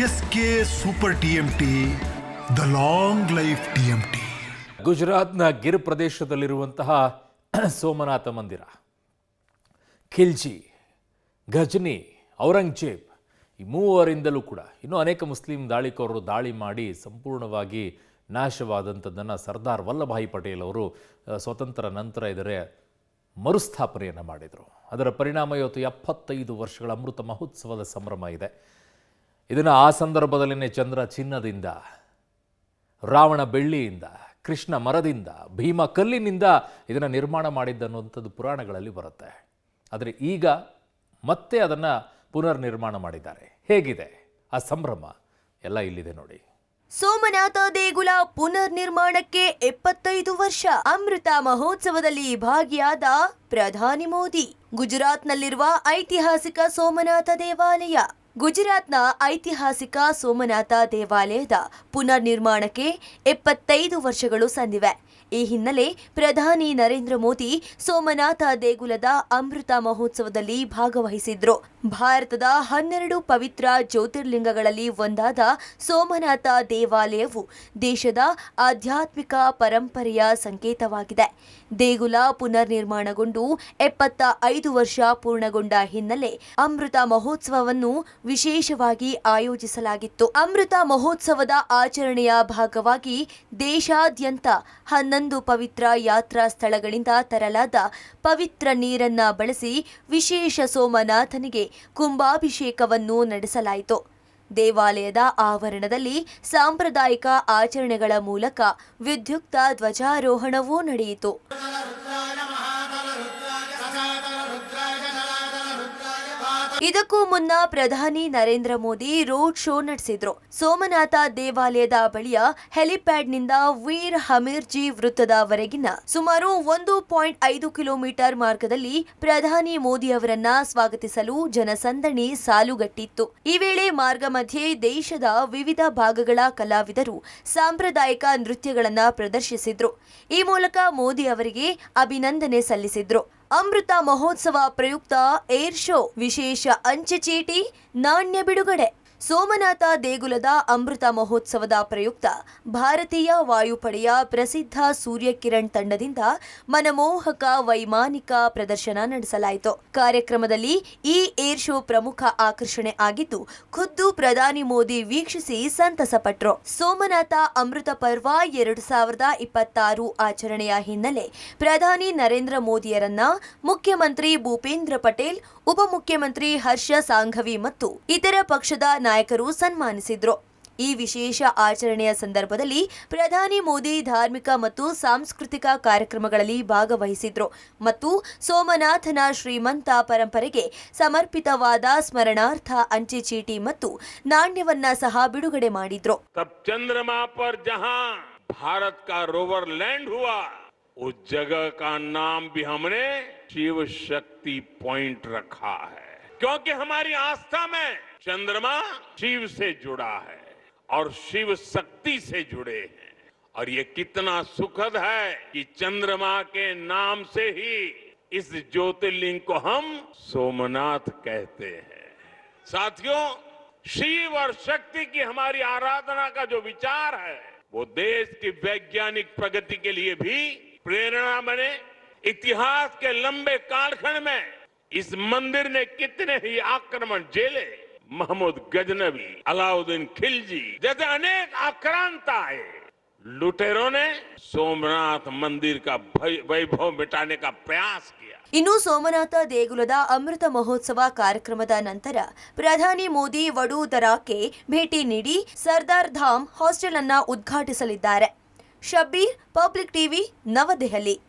S K super TMT, the long life TMT. ಗುಜರಾತ್ನ ಗಿರ್ ಪ್ರದೇಶದಲ್ಲಿರುವಂತಹ ಸೋಮನಾಥ ಮಂದಿರ, ಖಿಲ್ಜಿ, ಘಜ್ನಿ, ಔರಂಗಜೇಬ್ ಈ ಮೂವರಿಂದಲೂ ಕೂಡ ಇನ್ನೂ ಅನೇಕ ಮುಸ್ಲಿಂ ದಾಳಿಕೋರರು ದಾಳಿ ಮಾಡಿ ಸಂಪೂರ್ಣವಾಗಿ ನಾಶವಾದಂಥದ್ದನ್ನು ಸರ್ದಾರ್ ವಲ್ಲಭಾಯಿ ಪಟೇಲ್ ಅವರು ಸ್ವತಂತ್ರ ನಂತರ ಇದರ ಮರುಸ್ಥಾಪನೆಯನ್ನು ಮಾಡಿದರು. ಅದರ ಪರಿಣಾಮ ಇವತ್ತು 75 ವರ್ಷಗಳ ಅಮೃತ ಮಹೋತ್ಸವದ ಸಂಭ್ರಮ ಇದೆ. ಇದನ್ನು ಆ ಸಂದರ್ಭದಲ್ಲಿನೇ ಚಂದ್ರ ಚಿನ್ನದಿಂದ, ರಾವಣ ಬೆಳ್ಳಿಯಿಂದ, ಕೃಷ್ಣ ಮರದಿಂದ, ಭೀಮ ಕಲ್ಲಿನಿಂದ ಇದನ್ನು ನಿರ್ಮಾಣ ಮಾಡಿದ್ದನ್ನುವಂಥದ್ದು ಪುರಾಣಗಳಲ್ಲಿ ಬರುತ್ತೆ. ಆದರೆ ಈಗ ಮತ್ತೆ ಅದನ್ನು ಪುನರ್ ನಿರ್ಮಾಣ ಮಾಡಿದ್ದಾರೆ. ಹೇಗಿದೆ ಆ ಸಂಭ್ರಮ ಎಲ್ಲ ಇಲ್ಲಿದೆ ನೋಡಿ. ಸೋಮನಾಥ ದೇಗುಲ ಪುನರ್ ನಿರ್ಮಾಣಕ್ಕೆ 75 ವರ್ಷ. ಅಮೃತ ಮಹೋತ್ಸವದಲ್ಲಿ ಭಾಗಿಯಾದ ಪ್ರಧಾನಿ ಮೋದಿ. ಗುಜರಾತ್ನಲ್ಲಿರುವ ಐತಿಹಾಸಿಕ ಸೋಮನಾಥ ದೇವಾಲಯ. ಗುಜರಾತ್ನ ಐತಿಹಾಸಿಕ ಸೋಮನಾಥ ದೇವಾಲಯದ ಪುನರ್ ನಿರ್ಮಾಣಕ್ಕೆ 75 ವರ್ಷಗಳು ಸಂದಿವೆ. ಈ ಹಿನ್ನೆಲೆ ಪ್ರಧಾನಿ ನರೇಂದ್ರ ಮೋದಿ ಸೋಮನಾಥ ದೇಗುಲದ ಅಮೃತ ಮಹೋತ್ಸವದಲ್ಲಿ ಭಾಗವಹಿಸಿದ್ರು. ಭಾರತದ 12 ಪವಿತ್ರ ಜ್ಯೋತಿರ್ಲಿಂಗಗಳಲ್ಲಿ ಒಂದಾದ ಸೋಮನಾಥ ದೇವಾಲಯವು ದೇಶದ ಆಧ್ಯಾತ್ಮಿಕ ಪರಂಪರೆಯ ಸಂಕೇತವಾಗಿದೆ. ದೇಗುಲ ಪುನರ್ ನಿರ್ಮಾಣಗೊಂಡು 75 ವರ್ಷ ಪೂರ್ಣಗೊಂಡ ಹಿನ್ನೆಲೆ ಅಮೃತ ಮಹೋತ್ಸವವನ್ನು ವಿಶೇಷವಾಗಿ ಆಯೋಜಿಸಲಾಗಿತ್ತು. ಅಮೃತ ಮಹೋತ್ಸವದ ಆಚರಣೆಯ ಭಾಗವಾಗಿ ದೇಶಾದ್ಯಂತ 11 ಪವಿತ್ರ ಯಾತ್ರಾ ಸ್ಥಳಗಳಿಂದ ತರಲಾದ ಪವಿತ್ರ ನೀರನ್ನ ಬಳಸಿ ವಿಶೇಷ ಸೋಮನಾಥನಿಗೆ ಕುಂಭಾಭಿಷೇಕವನ್ನು ನಡೆಸಲಾಯಿತು. ದೇವಾಲಯದ ಆವರಣದಲ್ಲಿ ಸಾಂಪ್ರದಾಯಿಕ ಆಚರಣೆಗಳ ಮೂಲಕ ವಿದ್ಯುಕ್ತ ಧ್ವಜಾರೋಹಣವೂ ನಡೆಯಿತು. ಇದಕ್ಕೂ ಮುನ್ನ ಪ್ರಧಾನಿ ನರೇಂದ್ರ ಮೋದಿ ರೋಡ್ ಶೋ ನಡೆಸಿದ್ರು. ಸೋಮನಾಥ ದೇವಾಲಯದ ಬಳಿಯ ಹೆಲಿಪ್ಯಾಡ್ನಿಂದ ವೀರ್ ಹಮೀರ್ಜಿ ವೃತ್ತದವರೆಗಿನ ಸುಮಾರು 1.5 ಕಿಲೋಮೀಟರ್ ಮಾರ್ಗದಲ್ಲಿ ಪ್ರಧಾನಿ ಮೋದಿ ಅವರನ್ನ ಸ್ವಾಗತಿಸಲು ಜನಸಂದಣಿ ಸಾಲುಗಟ್ಟಿತ್ತು. ಈ ವೇಳೆ ಮಾರ್ಗ ಮಧ್ಯೆ ದೇಶದ ವಿವಿಧ ಭಾಗಗಳ ಕಲಾವಿದರು ಸಾಂಪ್ರದಾಯಿಕ ನೃತ್ಯಗಳನ್ನ ಪ್ರದರ್ಶಿಸಿದ್ರು. ಈ ಮೂಲಕ ಮೋದಿ ಅವರಿಗೆ ಅಭಿನಂದನೆ ಸಲ್ಲಿಸಿದ್ರು. ಅಮೃತ ಮಹೋತ್ಸವ ಪ್ರಯುಕ್ತ ಏರ್ ಶೋ, ವಿಶೇಷ ಅಂಚೆ ಚೀಟಿ, ನಾಣ್ಯ ಬಿಡುಗಡೆ. ಸೋಮನಾಥ ದೇಗುಲದ ಅಮೃತ ಮಹೋತ್ಸವದ ಪ್ರಯುಕ್ತ ಭಾರತೀಯ ವಾಯುಪಡೆಯ ಪ್ರಸಿದ್ಧ ಸೂರ್ಯ ಕಿರಣ್ ತಂಡದಿಂದ ಮನಮೋಹಕ ವೈಮಾನಿಕ ಪ್ರದರ್ಶನ ನಡೆಸಲಾಯಿತು. ಕಾರ್ಯಕ್ರಮದಲ್ಲಿ ಈ ಏರ್ ಶೋ ಪ್ರಮುಖ ಆಕರ್ಷಣೆ ಆಗಿದ್ದು, ಖುದ್ದು ಪ್ರಧಾನಿ ಮೋದಿ ವೀಕ್ಷಿಸಿ ಸಂತಸಪಟ್ರು. ಸೋಮನಾಥ ಅಮೃತ ಪರ್ವ 2026 ಆಚರಣೆಯ ಹಿನ್ನೆಲೆ ಪ್ರಧಾನಿ ನರೇಂದ್ರ ಮೋದಿಯರನ್ನ ಮುಖ್ಯಮಂತ್ರಿ ಭೂಪೇಂದ್ರ ಪಟೇಲ್, ಉಪಮುಖ್ಯಮಂತ್ರಿ ಹರ್ಷ ಸಾಂಘವಿ ಮತ್ತು ಇತರ ಪಕ್ಷದ ನಾಯಕರು ಸನ್ಮಾನಿಸಿದ್ರು. ಈ ವಿಶೇಷ ಆಚರಣೆಯ ಸಂದರ್ಭದಲ್ಲಿ ಪ್ರಧಾನಿ ಮೋದಿ ಧಾರ್ಮಿಕ ಮತ್ತು ಸಾಂಸ್ಕೃತಿಕ ಕಾರ್ಯಕ್ರಮಗಳಲ್ಲಿ ಭಾಗವಹಿಸಿದ್ರು ಮತ್ತು ಸೋಮನಾಥನ ಶ್ರೀಮಂತ ಪರಂಪರೆಗೆ ಸಮರ್ಪಿತವಾದ ಸ್ಮರಣಾರ್ಥ ಅಂಚೆ ಚೀಟಿ ಮತ್ತು ನಾಣ್ಯವನ್ನ ಸಹ ಬಿಡುಗಡೆ ಮಾಡಿದ್ರು. ಚಂದ್ರಮಾ ಪರ್ ಜಹಾ ಭಾರತ್ ಕಾ ರೋವರ್ ಲ್ಯಾಂಡ್ ಹುವಾ उस जगह का नाम भी हमने शिव शक्ति पॉइंट रखा है, क्योंकि हमारी आस्था में चंद्रमा शिव से जुड़ा है और शिव शक्ति से जुड़े हैं. और ये कितना सुखद है कि चंद्रमा के नाम से ही इस ज्योतिर्लिंग को हम सोमनाथ कहते हैं. साथियों, शिव और शक्ति की हमारी आराधना का जो विचार है वो देश की वैज्ञानिक प्रगति के लिए भी प्रेरणा बने. इतिहास के लंबे कालखंड में इस मंदिर ने कितने ही आक्रमण झेले. महमूद गजनवी, अलाउद्दीन खिलजी जैसे अनेक आक्रांत आए. लुटेरों ने सोमनाथ मंदिर का वैभव मिटाने का प्रयास किया. ಇನ್ನು ಸೋಮನಾಥ ದೇಗುಲದ ಅಮೃತ ಮಹೋತ್ಸವ ಕಾರ್ಯಕ್ರಮದ ನಂತರ ಪ್ರಧಾನಿ ಮೋದಿ ವಡೋದರಾಕ್ಕೆ ಭೇಟಿ ನೀಡಿ ಸರ್ದಾರ್ ಧಾಮ್ ಹಾಸ್ಟೆಲ್ ಅನ್ನ ಉದ್ಘಾಟಿಸಲಿದ್ದಾರೆ. ಶಬ್ಬೀರ್, ಪಬ್ಲಿಕ್ ಟಿವಿ, ನವದೆಹಲಿ.